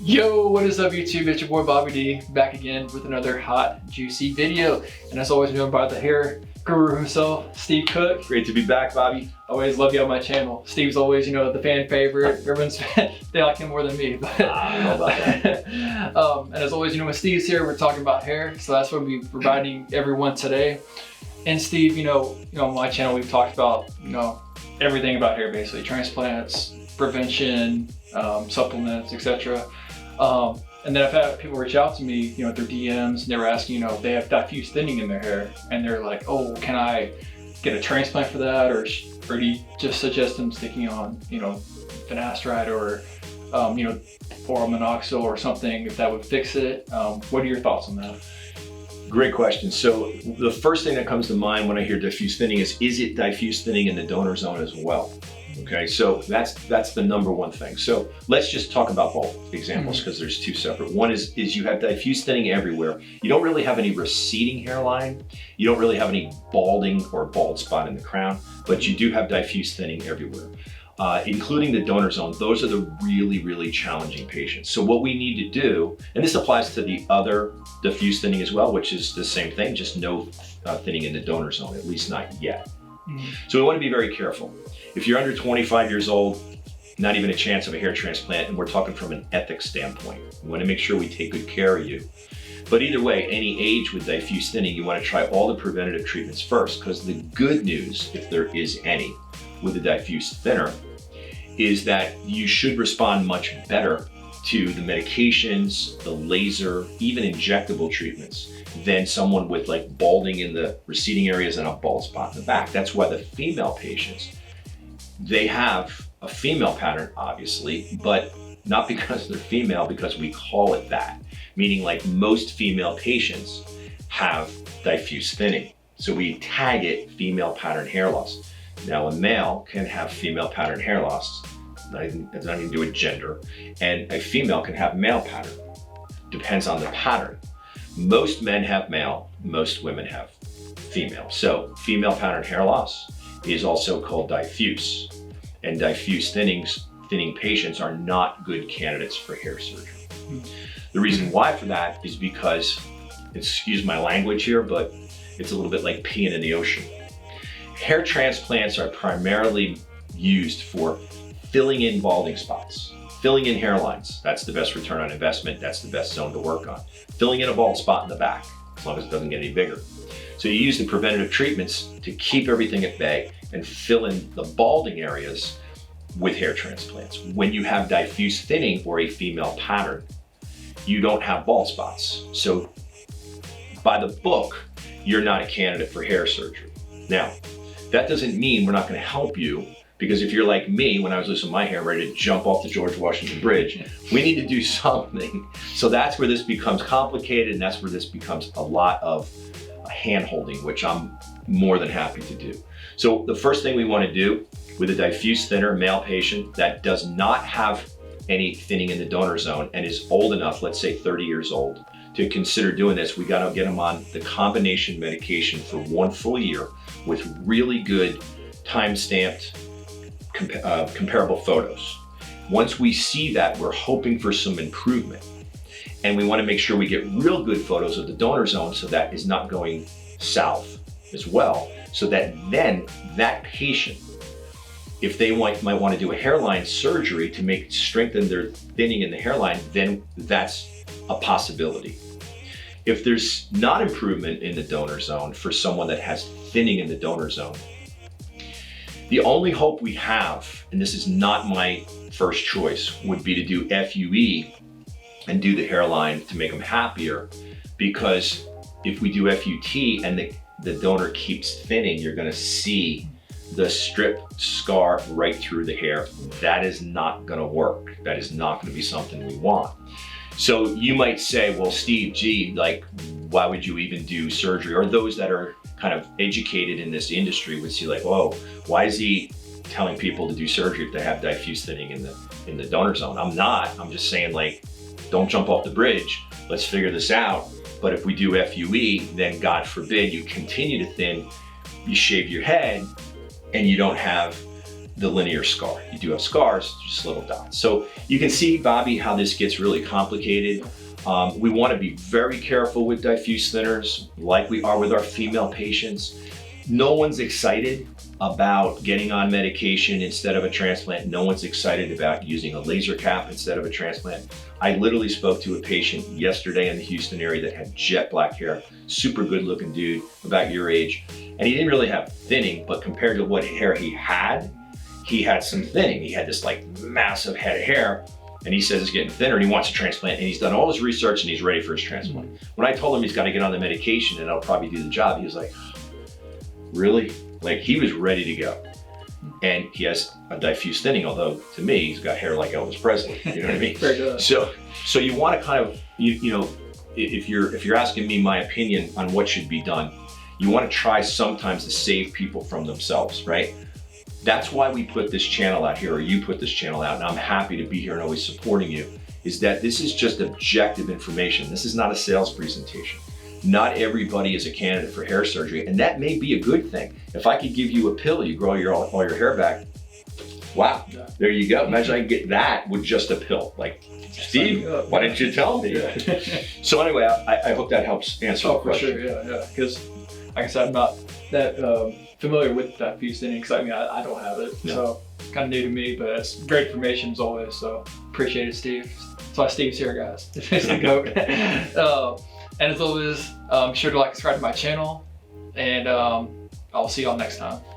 Yo, what is up YouTube? It's your boy Bobby D back again with another hot, juicy video. And as always, joined by the hair guru himself, Steve Cook. Great to be back, Bobby. Always love you on my channel. Steve's always, the fan favorite. Everyone's they like him more than me. But I don't know about that. and as always, when Steve's here, we're talking about hair. So that's what we'll be providing everyone today. And Steve, on my channel, we've talked about, everything about hair basically, transplants, prevention, supplements, etc. And then I've had people reach out to me, through DMs, and they were asking, they have diffuse thinning in their hair, and they're like, oh, can I get a transplant for that, or do you just suggest them sticking on, finasteride or, oral minoxidil or something if that would fix it? What are your thoughts on that? Great question. So the first thing that comes to mind when I hear diffuse thinning is it diffuse thinning in the donor zone as well? Okay, so that's the number one thing. So let's just talk about both examples because there's two separate. One is you have diffuse thinning everywhere. You don't really have any receding hairline. You don't really have any balding or bald spot in the crown, but you do have diffuse thinning everywhere, including the donor zone. Those are the really, really challenging patients. So what we need to do, and this applies to the other diffuse thinning as well, which is the same thing, just no thinning in the donor zone, at least not yet. So we want to be very careful. If you're under 25 years old, not even a chance of a hair transplant, and we're talking from an ethics standpoint. We want to make sure we take good care of you. But either way, any age with diffuse thinning, you want to try all the preventative treatments first, because the good news, if there is any, with a diffuse thinner, is that you should respond much better to the medications, the laser, even injectable treatments than someone with like balding in the receding areas and a bald spot in the back. That's why the female patients, they have a female pattern, obviously, but not because they're female, because we call it that. Meaning like most female patients have diffuse thinning. So we tag it female pattern hair loss. Now a male can have female pattern hair loss. It's not even to do with gender. And a female can have male pattern. Depends on the pattern. Most men have male, most women have female. So female pattern hair loss is also called diffuse. And diffuse thinning patients are not good candidates for hair surgery. The reason why for that is because, excuse my language here, but it's a little bit like peeing in the ocean. Hair transplants are primarily used for filling in balding spots, filling in hairlines. That's the best return on investment. That's the best zone to work on. Filling in a bald spot in the back, as long as it doesn't get any bigger. So you use the preventative treatments to keep everything at bay and fill in the balding areas with hair transplants. When you have diffuse thinning or a female pattern, you don't have bald spots. So by the book, you're not a candidate for hair surgery. Now, that doesn't mean we're not gonna help you, because if you're like me, when I was losing my hair, ready to jump off the George Washington Bridge, we need to do something. So that's where this becomes complicated, and that's where this becomes a lot of hand-holding, which I'm more than happy to do. So the first thing we want to do with a diffuse thinner male patient that does not have any thinning in the donor zone and is old enough, let's say 30 years old, to consider doing this, we got to get them on the combination medication for 1 full year with really good time-stamped comparable photos. Once we see that, we're hoping for some improvement. And we want to make sure we get real good photos of the donor zone so that is not going south as well. So that then that patient, if they might want to do a hairline surgery to strengthen their thinning in the hairline, then that's a possibility. If there's not improvement in the donor zone for someone that has thinning in the donor zone, the only hope we have, and this is not my first choice, would be to do FUE and do the hairline to make them happier, because if we do FUT and the donor keeps thinning, you're gonna see the strip scar right through the hair. That is not gonna work. That is not gonna be something we want. So you might say, well, Steve, gee, like, why would you even do surgery? Or those that are kind of educated in this industry would see like, whoa, why is he telling people to do surgery if they have diffuse thinning in the donor zone? I'm not, I'm just saying like, don't jump off the bridge. Let's figure this out. But if we do FUE, then God forbid you continue to thin, you shave your head and you don't have the linear scar. You do have scars, just little dots. So you can see, Bobby, how this gets really complicated. We want to be very careful with diffuse thinners, like we are with our female patients. No one's excited about getting on medication instead of a transplant. No one's excited about using a laser cap instead of a transplant. I literally spoke to a patient yesterday in the Houston area that had jet black hair, super good looking dude, about your age. And he didn't really have thinning, but compared to what hair he had some thinning. He had this like massive head of hair, and he says it's getting thinner and he wants a transplant, and he's done all his research and he's ready for his transplant. When I told him he's got to get on the medication and it'll probably do the job, he was like, really? Like, he was ready to go. And he has a diffuse thinning, although to me, he's got hair like Elvis Presley, you know what I mean? Very good. So you want to kind of, you know, if you're asking me my opinion on what should be done, you want to try sometimes to save people from themselves, right? That's why we put this channel out here, or you put this channel out, and I'm happy to be here and always supporting you, is that this is just objective information. This is not a sales presentation. Not everybody is a candidate for hair surgery, and that may be a good thing. If I could give you a pill, you grow all your hair back, wow, there you go. Imagine I could get that with just a pill. Like, Steve, why didn't you tell me? So anyway, I hope that helps answer the question. For sure, yeah. Because, like I said, I'm not that familiar with diffuse thinning, because I mean, I don't have it, so kind of new to me, but it's great information as always, so appreciate it, Steve. That's why Steve's here, guys. He's the GOAT. And as always, be sure to like and subscribe to my channel, and I'll see y'all next time.